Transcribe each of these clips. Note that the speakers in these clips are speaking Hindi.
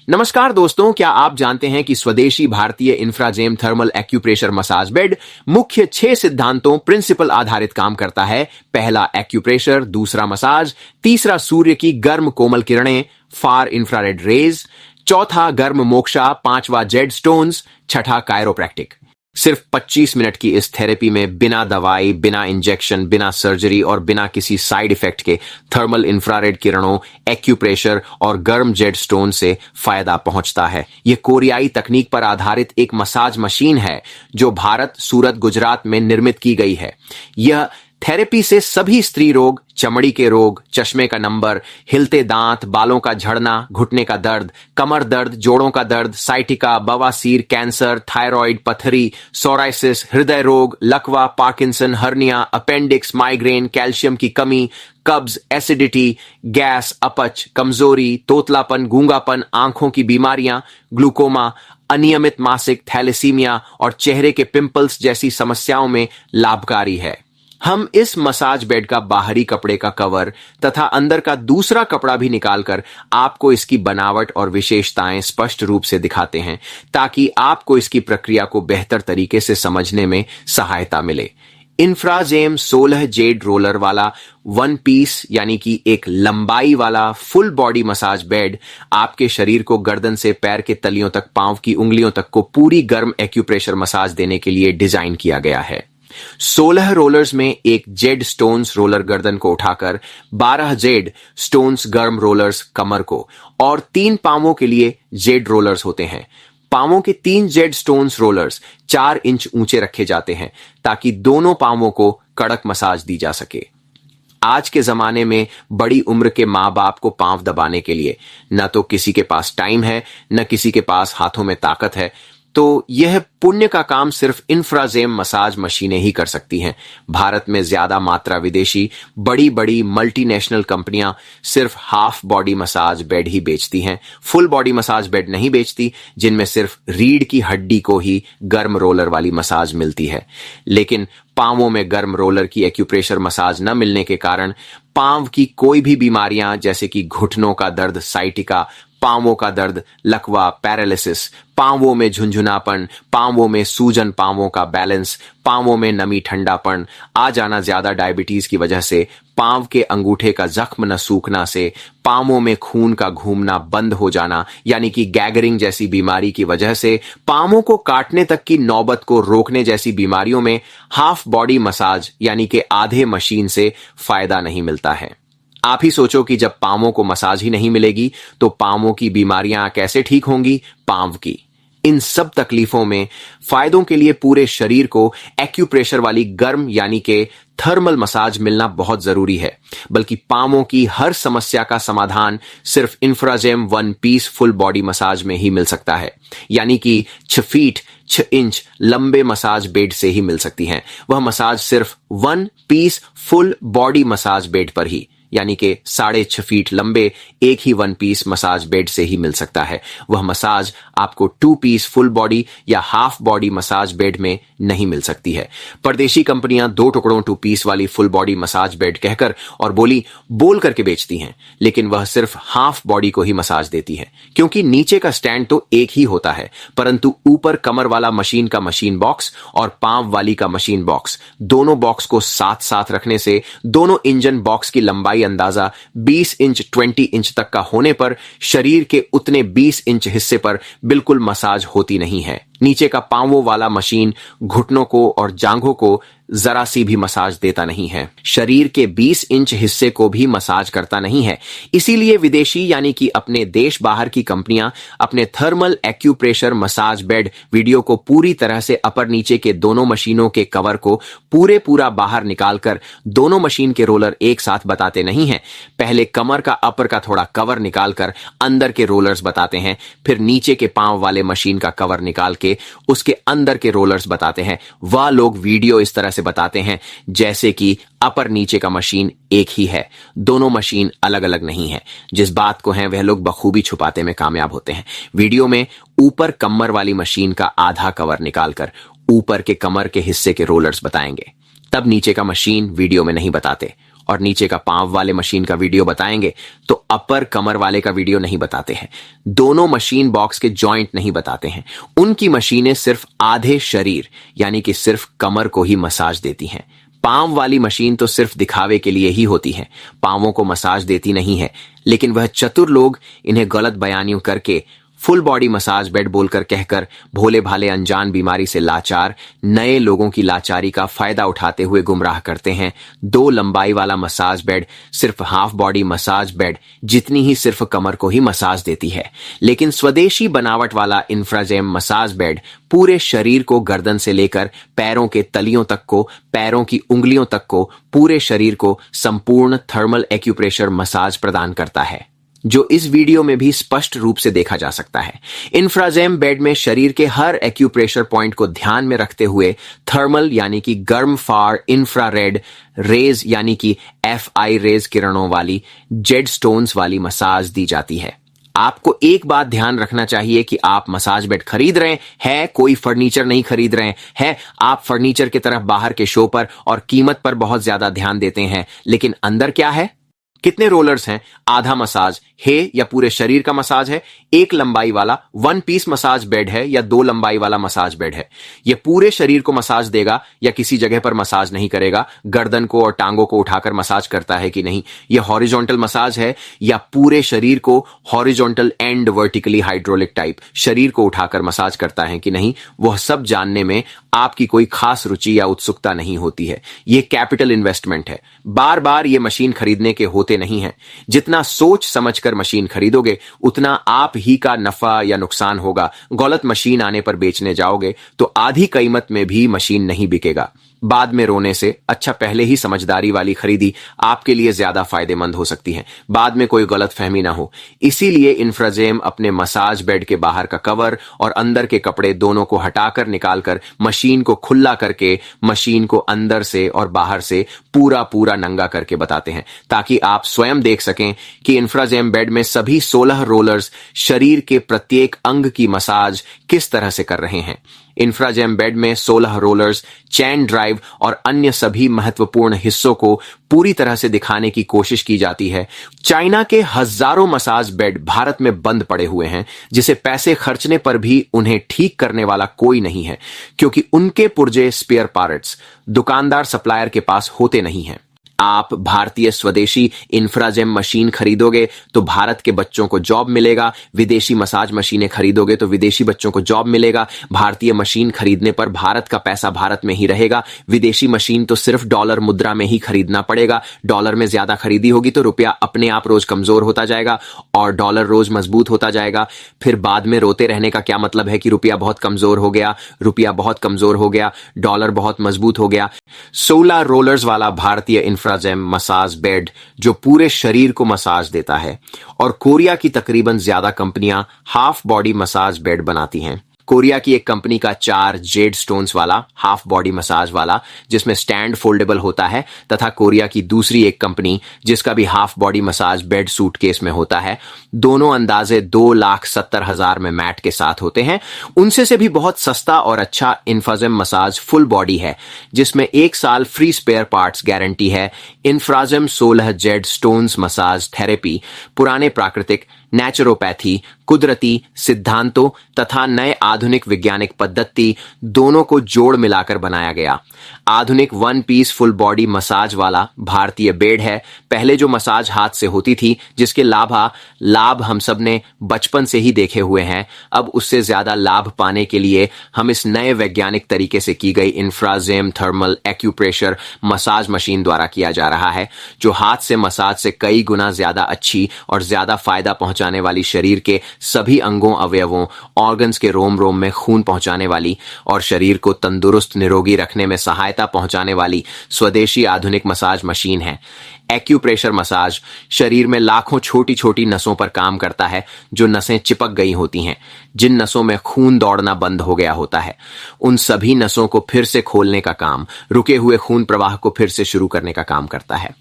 नमस्कार दोस्तों, क्या आप जानते हैं कि स्वदेशी भारतीय इंफ्राजेम थर्मल एक्यूप्रेशर मसाज बेड मुख्य 6 सिद्धांतों प्रिंसिपल आधारित काम करता है। पहला एक्यूप्रेशर, दूसरा मसाज, तीसरा सूर्य की गर्म कोमल किरणें फार इंफ्रारेड रेज, चौथा गर्म मोक्षा, पांचवा जेड स्टोन्स, छठा कायरोप्रैक्टिक। सिर्फ 25 मिनट की इस थेरेपी में बिना दवाई, बिना इंजेक्शन, बिना सर्जरी और बिना किसी साइड इफेक्ट के थर्मल इंफ्रारेड किरणों, एक्यूप्रेशर और गर्म जेड स्टोन से फायदा पहुंचता है। यह कोरियाई तकनीक पर आधारित एक मसाज मशीन है जो भारत, सूरत, गुजरात में निर्मित की गई है। यह थेरेपी से सभी स्त्री रोग, चमड़ी के रोग, चश्मे का नंबर, हिलते दांत, बालों का झड़ना, घुटने का दर्द, कमर दर्द, जोड़ों का दर्द, साइटिका, बवासीर, कैंसर, थायराइड, पथरी, सोराइसिस, हृदय रोग, लकवा, Parkinson, hernia, appendix, migraine, calcium की कमी, कब्ज, एसिडिटी, गैस, अपच, कमजोरी, तोतलापन, गूंगापन, आंखों की बीमारियां, ग्लूकोमा, अनियमित मासिक, थैलेसीमिया और चेहरे के पिंपल्स जैसी समस्याओं में लाभकारी है। हम इस मसाज बेड का बाहरी कपड़े का कवर तथा अंदर का दूसरा कपड़ा भी निकालकर आपको इसकी बनावट और विशेषताएं स्पष्ट रूप से दिखाते हैं ताकि आपको इसकी प्रक्रिया को बेहतर तरीके से समझने में सहायता मिले। इंफ्राजेम 16 जेड रोलर वाला 1 पीस यानी कि एक लंबाई वाला फुल बॉडी मसाज बेड आपके शरीर को गर्दन से पैर के तलियों तक, पांव की उंगलियों तक को पूरी गर्म एक्यूप्रेशर मसाज देने के लिए डिजाइन किया गया है। 16 रोलर्स में एक जेड स्टोन्स रोलर गर्दन को उठाकर, 12 जेड स्टोन्स गर्म रोलर्स कमर को और 3 पांवों के लिए जेड रोलर्स होते हैं। पांवों के 3 जेड स्टोन्स रोलर्स 4 इंच ऊंचे रखे जाते हैं ताकि दोनों पांवों को कड़क मसाज दी जा सके। आज के जमाने में बड़ी उम्र के मां बाप को पांव दबाने के लिए न तो किसी के पास टाइम है, न किसी के पास हाथों में ताकत है, तो यह पुण्य का काम सिर्फ इंफ्राजेम मसाज मशीनें ही कर सकती हैं। भारत में ज्यादा मात्रा विदेशी बड़ी बड़ी मल्टीनेशनल कंपनियां सिर्फ हाफ बॉडी मसाज बेड ही बेचती हैं, फुल बॉडी मसाज बेड नहीं बेचती, जिनमें सिर्फ रीढ़ की हड्डी को ही गर्म रोलर वाली मसाज मिलती है। लेकिन पांवों में गर्म रोलर की एक्यूप्रेशर मसाज न मिलने के कारण पांव की कोई भी बीमारियां जैसे कि घुटनों का दर्द, साइटिका, पांवों का दर्द, लकवा, पैरालिसिस, पांवों में झुंझुनापन, पांवों में सूजन, पांवों का बैलेंस, पांवों में नमी, ठंडापन आ जाना, ज्यादा डायबिटीज की वजह से, पांव के अंगूठे का जख्म न सूखना से, पांवों में खून का घूमना बंद हो जाना यानी कि गैगरिंग जैसी बीमारी की वजह से, पांवों को काटने तक की नौबत को रोकने जैसी बीमारियों में हाफ बॉडी मसाज यानी कि आधे मशीन से फायदा नहीं मिलता है। आप ही सोचो कि जब पांवों को मसाज ही नहीं मिलेगी तो पांवों की बीमारियां कैसे ठीक होंगी? पांव की इन सब तकलीफों में फायदों के लिए पूरे शरीर को एक्यूप्रेशर वाली गर्म यानी कि थर्मल मसाज मिलना बहुत जरूरी है। बल्कि पांवों की हर समस्या का समाधान सिर्फ इंफ्राजेम 1 पीस फुल बॉडी मसाज में ही मिल सकता है, यानी कि 6 फीट 6 इंच लंबे मसाज बेड से ही मिल सकती हैं। वह मसाज सिर्फ 1 piece full body massage bed पर ही, यानी कि 6.5 फीट लंबे एक ही 1 पीस मसाज बेड से ही मिल सकता है। वह मसाज आपको 2 पीस फुल बॉडी या हाफ बॉडी मसाज बेड में नहीं मिल सकती है। परदेशी कंपनियां 2 टुकड़ों 2 पीस वाली फुल बॉडी मसाज बेड कहकर और बोल करके बेचती हैं, लेकिन वह सिर्फ हाफ बॉडी को ही मसाज देती है, क्योंकि नीचे का स्टैंड तो एक ही होता है, परंतु ऊपर कमर वाला मशीन का मशीन बॉक्स और पांव वाली का मशीन बॉक्स, दोनों बॉक्स को साथ साथ रखने से दोनों इंजन बॉक्स की लंबाई अंदाजा 20 इंच 20 इंच तक का होने पर शरीर के उतने 20 इंच हिस्से पर बिल्कुल मसाज होती नहीं है। नीचे का पांवों वाला मशीन घुटनों को और जांघों को जरा सी भी मसाज देता नहीं है, शरीर के 20 इंच हिस्से को भी मसाज करता नहीं है। इसीलिए विदेशी यानी कि अपने देश बाहर की कंपनियां अपने thermal acupressure massage bed video को पूरी तरह से अपर नीचे के दोनों मशीनों के कवर को पूरा बाहर निकालकर दोनों मशीन के रोलर एक साथ बताते नहीं हैं। पहले कमर का अपर का थोड़ा कवर निकालकर अंदर के रोलर्स बताते हैं, फिर नीचे के पांव वाले मशीन का कवर निकाल के उसके अंदर के रोलर्स बताते हैं। वह लोग वीडियो इस तरह से बताते हैं जैसे कि अपर नीचे का मशीन एक ही है, दोनों मशीन अलग अलग नहीं है। जिस बात को है वह लोग बखूबी छुपाते में कामयाब होते हैं। वीडियो में ऊपर कमर वाली मशीन का आधा कवर निकालकर ऊपर के कमर के हिस्से के रोलर्स बताएंगे, तब नीचे का मशीन वीडियो में नहीं बताते। और नीचे का पांव वाले मशीन का वीडियो बताएंगे तो अपर कमर वाले का वीडियो नहीं बताते हैं। दोनों मशीन बॉक्स के जॉइंट नहीं बताते हैं। उनकी मशीनें सिर्फ आधे शरीर यानी कि सिर्फ कमर को ही मसाज देती हैं। पांव वाली मशीन तो सिर्फ दिखावे के लिए ही होती है, पांवों को मसाज देती नहीं है। लेकिन वह चतुर लोग इन्हें गलत बयानियों करके फुल बॉडी मसाज बेड बोलकर कहकर भोले भाले अनजान बीमारी से लाचार नए लोगों की लाचारी का फायदा उठाते हुए गुमराह करते हैं। 2 लंबाई वाला मसाज बेड सिर्फ हाफ बॉडी मसाज बेड जितनी ही सिर्फ कमर को ही मसाज देती है, लेकिन स्वदेशी बनावट वाला इंफ्राजेम मसाज बेड पूरे शरीर को गर्दन से लेकर पैरों के तलियों तक को, पैरों की उंगलियों तक को, पूरे शरीर को संपूर्ण थर्मल एक्यूप्रेशर मसाज प्रदान करता है, जो इस वीडियो में भी स्पष्ट रूप से देखा जा सकता है। इंफ्राजेम बेड में शरीर के हर एक्यूप्रेशर पॉइंट को ध्यान में रखते हुए थर्मल यानी कि गर्म फार इंफ्रारेड रेज यानी कि FI रेज किरणों वाली जेड स्टोन्स वाली मसाज दी जाती है। आपको एक बात ध्यान रखना चाहिए कि आप मसाज बेड खरीद रहे हैं, कोई फर्नीचर नहीं खरीद रहे हैं। आप फर्नीचर की तरफ बाहर के शो पर और कीमत पर बहुत ज्यादा ध्यान देते हैं, लेकिन अंदर क्या है? कितने रोलर्स हैं? आधा मसाज है या पूरे शरीर का मसाज है? 1 लंबाई वाला 1 पीस मसाज बेड है या 2 लंबाई वाला मसाज बेड है? यह पूरे शरीर को मसाज देगा या किसी जगह पर मसाज नहीं करेगा? गर्दन को और टांगों को उठाकर मसाज करता है कि नहीं? यह हॉरिजॉन्टल मसाज है या पूरे शरीर को horizontal and vertically hydraulic type शरीर को उठाकर मसाज करता है कि नहीं? वह सब जानने में आपकी कोई खास रुचि या उत्सुकता नहीं होती है। यह कैपिटल इन्वेस्टमेंट है। बार बार यह मशीन खरीदने के होते नहीं है। जितना सोच समझकर मशीन खरीदोगे उतना आप ही का नफा या नुकसान होगा। गलत मशीन आने पर बेचने जाओगे तो आधी कीमत में भी मशीन नहीं बिकेगा। बाद में रोने से अच्छा पहले ही समझदारी वाली खरीदी आपके लिए ज्यादा फायदेमंद हो सकती है। बाद में कोई गलत फहमी ना हो। इसीलिए इंफ्राजेम अपने मसाज बेड के बाहर का कवर और अंदर के कपड़े दोनों को हटाकर निकालकर मशीन को खुला करके मशीन को अंदर से और बाहर से पूरा पूरा नंगा करके बताते हैं, ताकि आप स्वयं देख सकें कि इंफ्राजेम बेड में सभी 16 रोलर्स शरीर के प्रत्येक अंग की मसाज किस तरह से कर रहे हैं। इंफ्राजेम बेड में 16 रोलर्स चैन ड्राइव और अन्य सभी महत्वपूर्ण हिस्सों को पूरी तरह से दिखाने की कोशिश की जाती है। चाइना के हजारों मसाज बेड भारत में बंद पड़े हुए हैं, जिसे पैसे खर्चने पर भी उन्हें ठीक करने वाला कोई नहीं है, क्योंकि उनके पुर्जे स्पेयर पार्ट्स दुकानदार सप्लायर के पास होते नहीं हैं। आप भारतीय स्वदेशी इंफ्राजेम मशीन खरीदोगे तो भारत के बच्चों को जॉब मिलेगा, विदेशी मसाज मशीनें खरीदोगे तो विदेशी बच्चों को जॉब मिलेगा। भारतीय मशीन खरीदने पर भारत का पैसा भारत में ही रहेगा। विदेशी मशीन तो सिर्फ डॉलर मुद्रा में ही खरीदना पड़ेगा। डॉलर में ज्यादा खरीदी होगी तो रुपया अपने आप रोज कमजोर होता जाएगा और डॉलर रोज मजबूत होता जाएगा। फिर बाद में रोते रहने का क्या मतलब है कि रुपया बहुत कमजोर हो गया, रुपया बहुत कमजोर हो गया, डॉलर बहुत मजबूत हो गया। 16 रोलर्स वाला भारतीय इंफ्राजेम मसाज बेड जो पूरे शरीर को मसाज देता है, और कोरिया की तकरीबन ज्यादा कंपनियां हाफ बॉडी मसाज बेड बनाती हैं। कोरिया की एक कंपनी का 4 जेड स्टोन्स वाला हाफ बॉडी मसाज वाला जिसमें स्टैंड फोल्डेबल होता है, तथा कोरिया की दूसरी एक कंपनी जिसका भी half body massage bed suitcase में होता है। दोनों अंदाजे 2,70,000 में मैट के साथ होते हैं। उनसे से भी बहुत सस्ता और अच्छा इंफ्राजेम मसाज फुल बॉडी है, जिसमें 1 साल फ्री स्पेयर पार्ट्स गारंटी है। इंफ्राजेम 16 जेड स्टोन्स मसाज थेरेपी पुराने प्राकृतिक नेचुरोपैथी कुदरती सिद्धांतों तथा नए आधुनिक वैज्ञानिक पद्धति दोनों को जोड़ मिलाकर बनाया गया आधुनिक 1 पीस फुल बॉडी मसाज वाला भारतीय बेड है। पहले जो मसाज हाथ से होती थी, जिसके लाभ हम सब ने बचपन से ही देखे हुए हैं, अब उससे ज्यादा लाभ पाने के लिए हम इस नए वैज्ञानिक तरीके से की गई इंफ्राजेम थर्मल एक्यूप्रेशर मसाज मशीन द्वारा किया जा रहा है, जो हाथ से मसाज से कई गुना ज्यादा अच्छी और ज्यादा फायदा पहुंचाने वाली, शरीर के सभी अंगों अवयवों ऑर्गन्स के रोम रोम में खून पहुंचाने वाली और शरीर को तंदुरुस्त निरोगी रखने में सहायता पहुंचाने वाली स्वदेशी आधुनिक मसाज मशीन है। एक्यूप्रेशर मसाज शरीर में लाखों छोटी छोटी नसों पर काम करता है, जो नसें चिपक गई होती हैं, जिन नसों में खून दौड़ना बंद हो गया होता है। उन सभी नसों को फिर से खोलने का काम, रुके हुए खून प्रवाह को फिर से शुरू करने का काम करता है।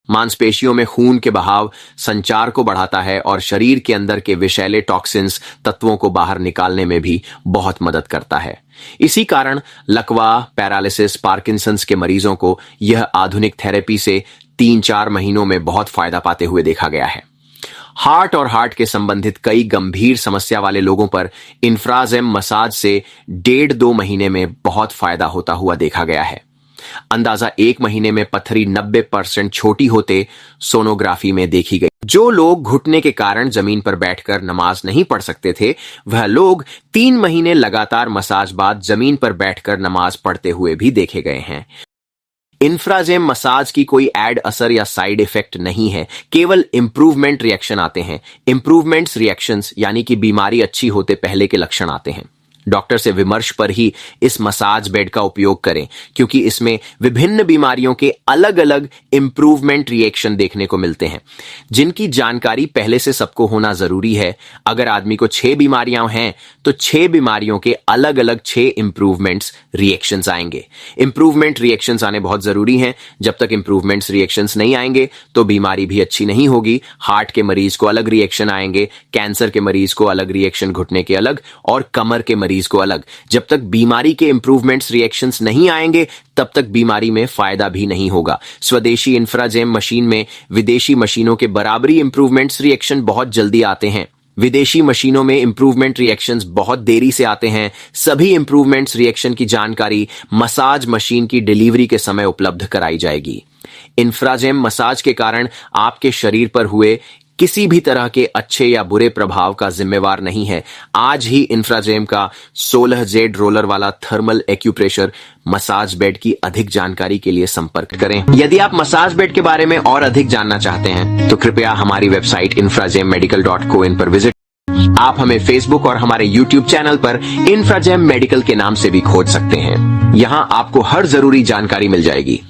मांसपेशियों में खून के बहाव संचार को बढ़ाता है और शरीर के अंदर के विषैले टॉक्सिन्स तत्वों को बाहर निकालने में भी बहुत मदद करता है। इसी कारण लकवा, पैरालिसिस, पार्किंसंस के मरीजों को यह आधुनिक थेरेपी से 3-4 महीनों में बहुत फायदा पाते हुए देखा गया है। हार्ट और हार्ट के संबंधित कई गंभीर समस्या वाले लोगों पर इंफ्राजेम मसाज से 1.5-2 महीने में बहुत फायदा होता हुआ देखा गया है। अंदाजा 1 महीने में पथरी 90% छोटी होते सोनोग्राफी में देखी गई। जो लोग घुटने के कारण जमीन पर बैठकर नमाज नहीं पढ़ सकते थे, वह लोग 3 महीने लगातार मसाज बाद जमीन पर बैठकर नमाज पढ़ते हुए भी देखे गए हैं। इंफ्राजेम मसाज की कोई एड असर या साइड इफेक्ट नहीं है, केवल इंप्रूवमेंट रिएक्शन आते हैं। इंप्रूवमेंट्स रिएक्शंस यानी कि बीमारी अच्छी होते पहले के लक्षण आते हैं। डॉक्टर से विमर्श पर ही इस मसाज बेड का उपयोग करें, क्योंकि इसमें विभिन्न बीमारियों के अलग अलग इंप्रूवमेंट रिएक्शन देखने को मिलते हैं, जिनकी जानकारी पहले से सबको होना जरूरी है। अगर आदमी को 6 बीमारियां हैं तो 6 बीमारियों के अलग अलग 6 इंप्रूवमेंट्स रिएक्शंस आएंगे। इंप्रूवमेंट रिएक्शंस आने बहुत जरूरी हैं। जब तक इंप्रूवमेंट्स रिएक्शंस नहीं आएंगे तो बीमारी भी अच्छी नहीं होगी। हार्ट के मरीज को अलग रिएक्शन आएंगे, कैंसर के मरीज को अलग रिएक्शन, घुटने के अलग और कमर के मरीज को अलग। जब तक बीमारी के इंप्रूवमेंट्स रिएक्शंस नहीं आएंगे तब तक बीमारी में फायदा भी नहीं होगा। स्वदेशी इंफ्राजेम मशीन में विदेशी मशीनों के बराबरी इंप्रूवमेंट्स रिएक्शन बहुत जल्दी आते हैं। विदेशी मशीनों में इंप्रूवमेंट रिएक्शंस बहुत देरी से आते हैं। सभी इंप्रूवमेंट्स रिएक्शन की जानकारी मसाज मशीन की डिलीवरी के समय उपलब्ध कराई जाएगी। इंफ्राजेम मसाज के कारण आपके शरीर पर हुए किसी भी तरह के अच्छे या बुरे प्रभाव का जिम्मेवार नहीं है। आज ही इंफ्राजेम का 16 जेड रोलर वाला थर्मल एक्यूप्रेशर मसाज बेड की अधिक जानकारी के लिए संपर्क करें। यदि आप मसाज बेड के बारे में और अधिक जानना चाहते हैं तो कृपया हमारी वेबसाइट infragemmedical.co पर विजिट। आप हमें फेसबुक और हमारे यूट्यूब चैनल पर इंफ्राजेम मेडिकल के नाम से भी खोज सकते हैं। यहां आपको हर जरूरी जानकारी मिल जाएगी।